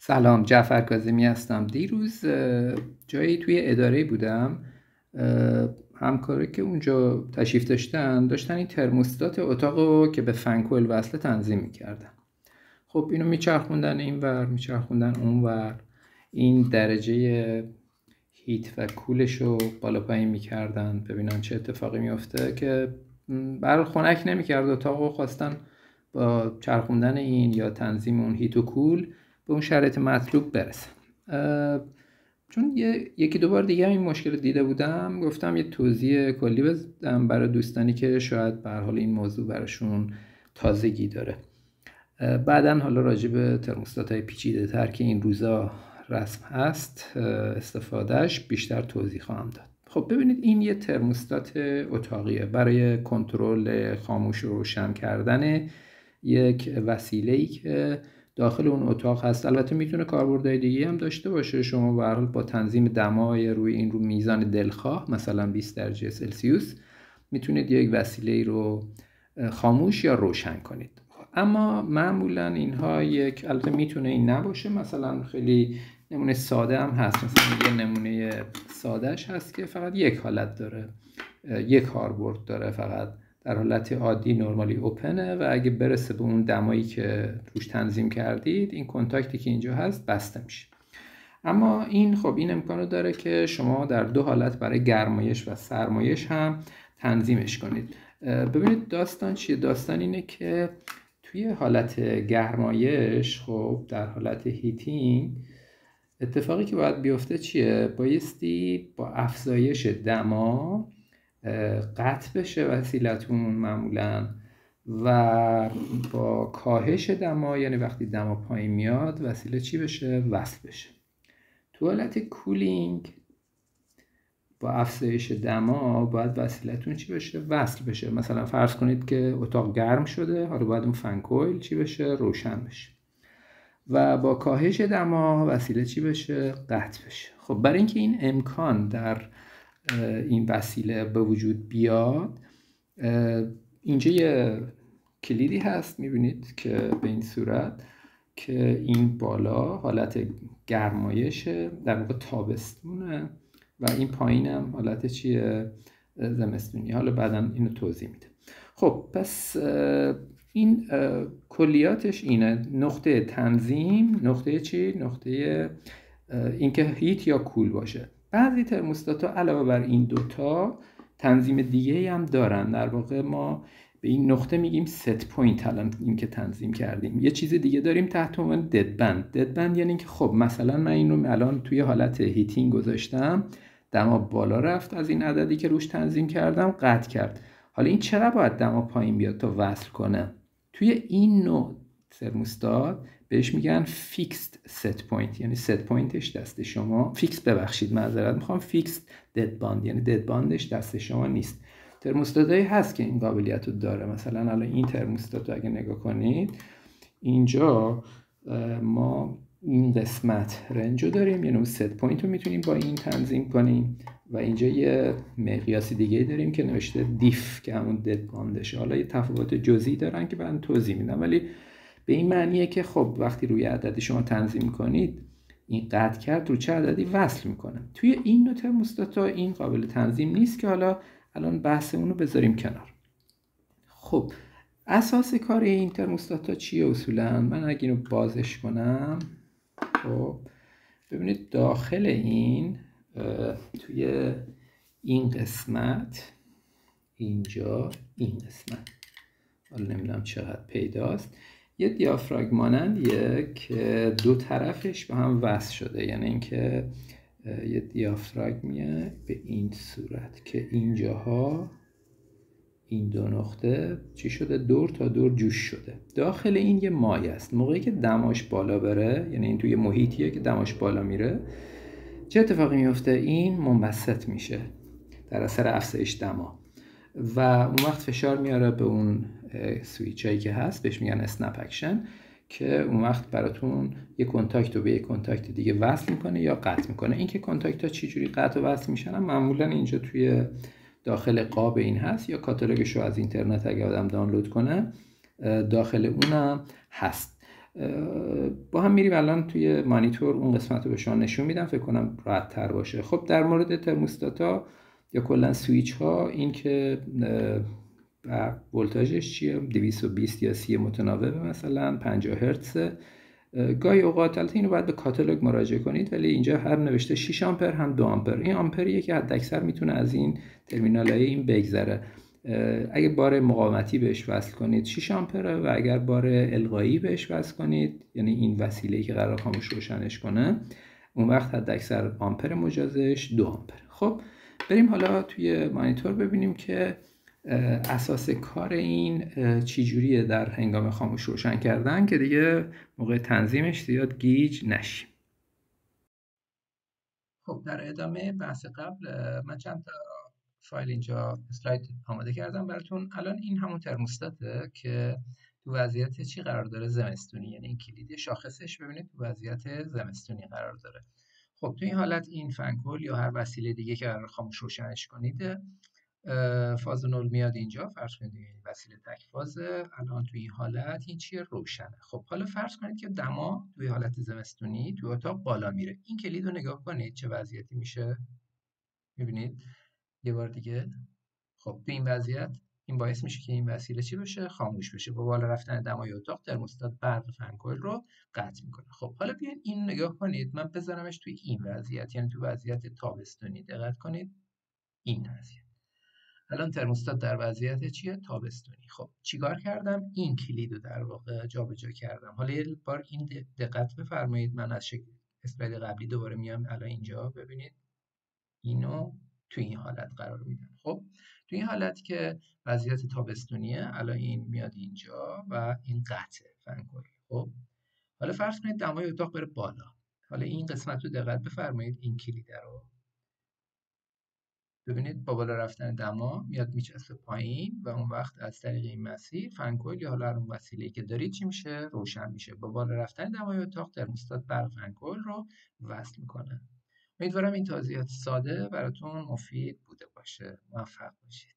سلام، جعفر کاظمی هستم. دیروز جایی توی اداره بودم. همکاری که اونجا تشریف داشتن این ترموستات اتاق رو که به فنکوئل وصله تنظیم میکردن. خب اینو میچرخوندن این ور، میچرخوندن اون ور، این درجه هیت و کولش رو بالا پایین میکردن ببینن چه اتفاقی میفته، که برای خنک نمیکرد اتاق رو. خواستن با چرخوندن این یا تنظیم اون هیت و کول به اون شرایط مطلوب برسن. چون یکی دو بار دیگه این مشکل دیده بودم، گفتم یه توضیح کلی بدم برای دوستانی که شاید به هر حال این موضوع براشون تازگی داره. بعدن حالا راجع به ترموستات‌های پیچیده تر که این روزا رسم هست استفادهش بیشتر توضیح خواهم داد. خب ببینید، این یه ترموستات اتاقیه برای کنترل خاموش و روشن کردن یک وسیله‌ای که داخل اون اتاق هست. البته میتونه کاربردهای دیگه هم داشته باشه. شما به هر حال با تنظیم دمای روی میزان دلخواه، مثلا 20 درجه سلسیوس، میتونید یک وسیله رو خاموش یا روشن کنید. اما معمولا اینها البته میتونه این نباشه، مثلا خیلی نمونه ساده هم هست. مثلا یه نمونه سادهش هست که فقط یک حالت داره، یک کاربرد داره، فقط در حالت عادی نورمالی اوپنه و اگه برسه به اون دمایی که روش تنظیم کردید، این کنتاکتی که اینجا هست بسته میشه. اما این این امکانو داره که شما در دو حالت برای گرمایش و سرمایش هم تنظیمش کنید. ببینید داستان چیه؟ داستان اینه که توی حالت گرمایش، در حالت هیتینگ، اتفاقی که باید بیفته چیه؟ بایستی با افزایش دما قطع بشه وسیلتون معمولا، و با کاهش دما، یعنی وقتی دما پایین میاد، وسیله چی بشه؟ وصل بشه. تو حالت کولینگ با افزایش دما باید وسیلتون چی بشه؟ وصل بشه. مثلا فرض کنید که اتاق گرم شده، حالا باید اون فنکوئل چی بشه؟ روشن بشه. و با کاهش دما وسیله چی بشه؟ قطع بشه. خب برای اینکه این امکان در این وسیله به وجود بیاد، اینجا یه کلیدی هست، میبینید که به این صورت که این بالا حالت گرمایشه، در واقع تابستونه، و این پایین هم حالت چیه؟ زمستونی. حالا بعداً اینو توضیح میده. خب پس این کلیاتش اینه. نقطه تنظیم، نقطه چی؟ نقطه اینکه هیت یا کول باشه. بعضی ترموستات‌ها علاوه بر این دوتا تنظیم دیگه هم دارن. در واقع ما به این نقطه میگیم ست پوینت. الان این که تنظیم کردیم، یه چیز دیگه داریم تحت عنوان ددبند. ددبند یعنی که مثلا من اینو الان توی حالت هیتینگ گذاشتم، دما بالا رفت، از این عددی که روش تنظیم کردم قطع کرد. حالا این چرا باید دما پایین بیاد تا وصل کنه؟ توی این نوع ترموستات بهش میگن فیکسد ست پوینت، یعنی ست پوینتش دست شما، فیکسد ددباند، یعنی ددباندش دست شما نیست. ترموستاتایی هست که این قابلیت رو داره. مثلا الان این ترموستات رو اگه نگاه کنید، اینجا ما این قسمت رنج رو داریم، یعنی اون ست پوینت رو میتونیم با این تنظیم کنیم، و اینجا یه مقیاس دیگه داریم که نوشته دیف که همون ددباندشه. حالا یه تفاوت جزئی دارن که بعد توضیح میدم، ولی به این معنیه که وقتی روی عددی شما تنظیم کنید، این قطع کرد رو چه عددی وصل میکنه. توی این نوع ترموستات‌ها این قابل تنظیم نیست که حالا الان بحث اونو بذاریم کنار. خب اساس کار این ترموستات‌ها چیه اصولا؟ من اگه اینو بازش کنم، ببینید داخل این توی این قسمت، اینجا این قسمت، حالا نمیدونم چقدر پیداست، یه دیافراگم مانندیه که دو طرفش به هم وصل شده. یعنی اینکه یه دیافراگمیه به این صورت که اینجاها این دو نقطه چی شده؟ دور تا دور جوش شده. داخل این یه مایع است. موقعی که دماش بالا بره، یعنی این توی محیطیه که دماش بالا میره، چه اتفاقی میفته؟ این منبسط میشه در اثر افزایش دما، و اون وقت فشار میاره به اون سویچ هایی که هست، بهش میگن اسنپ اکشن، که اون وقت براتون یک کانتاکت رو به یک کانتاکت دیگه وصل میکنه یا قطع میکنه. این که کانتاکت ها چی جوری قطع و وصل میشن معمولا اینجا توی داخل قاب این هست، یا کاتالوگش رو از اینترنت اگه آدم دانلود کنه داخل اونم هست. با هم میریم الان توی مانیتور اون قسمت رو به شما نشون میدم، فکر کنم راحت تر باشه. خب در مورد ترموستاتا یا کلا سویچ ها، این که ولتاژش چیه، 220 یا 30 متناوب، مثلا 50 هرتز. گاهی اوقات البته اینو باید به کاتالوگ مراجعه کنید، ولی اینجا هم نوشته 6 آمپر هم 2 آمپر. این آمپریه که حداکثر میتونه از این ترمینال‌های این بگذره. اگه بار مقاومتی بهش وصل کنید 6 آمپره و اگر بار القایی بهش وصل کنید، یعنی این وسیله‌ای که قرار خاموش روشنش کنه، اون وقت حداکثر آمپر مجازش 2 آمپر. خب بریم حالا توی مانیتور ببینیم که اساس کار این چی جوریه در هنگام خاموش روشن کردن، که دیگه موقع تنظیمش زیاد گیج نشیم. خب در ادامه بحث قبل من چند تا فایل اینجا اسلاید آماده کردم براتون. الان این همون ترموستاته که تو وضعیت چی قرار داره؟ زمستونی. یعنی این کلید شاخصش ببینید تو وضعیت زمستونی قرار داره. خب تو این حالت این فنکول یا هر وسیله دیگه که قرار خاموش روشنش کنید، فاز 0 میاد اینجا. فرض کنید این وسیله تک فازه. الان توی این حالت این چیه؟ روشنه. خب حالا فرض کنید که دما توی حالت زمستونی توی اتاق بالا میره. این کلید رو نگاه کنید چه وضعیتی میشه. میبینید یه بار دیگه. خب تو این وضعیت این باعث میشه که این وسیله چی بشه؟ خاموش بشه. با بالا رفتن دمای اتاق ترموستات برق فنکویل رو قطع میکنه. خب حالا بیاین این نگاه کنید، من بذارمش توی این وضعیت، یعنی تو وضعیت تابستونی. دقت کنید این وضعیت. الان ترموستات در وضعیت چیه؟ تابستونی. خب چیکار کردم؟ این کلید رو در واقع جابجا کردم. حالا یه بار این دقت بفرمایید، من از اسلاید قبلی دوباره میام الان اینجا. ببینید اینو تو این حالت قرار میدم. خب تو این حالت که وضعیت تابستونیه، الان این میاد اینجا و این قطعه فنکویل. خب حالا فرض کنید دمای اتاق بره بالا. حالا این قسمت رو دقت بفرمایید، این کلید رو ببینید، با بالا رفتن دما میاد میچسبه پایین و اون وقت از طریق این مسیر فنکویل یا حالا هر اون وسیله‌ای که دارید چی میشه؟ روشن میشه. با بالا رفتن دمای اتاق ترموستات برق فنکویل رو وصل میکنه. امیدوارم این توضیحات ساده براتون مفید بوده باشه. موفق باشید.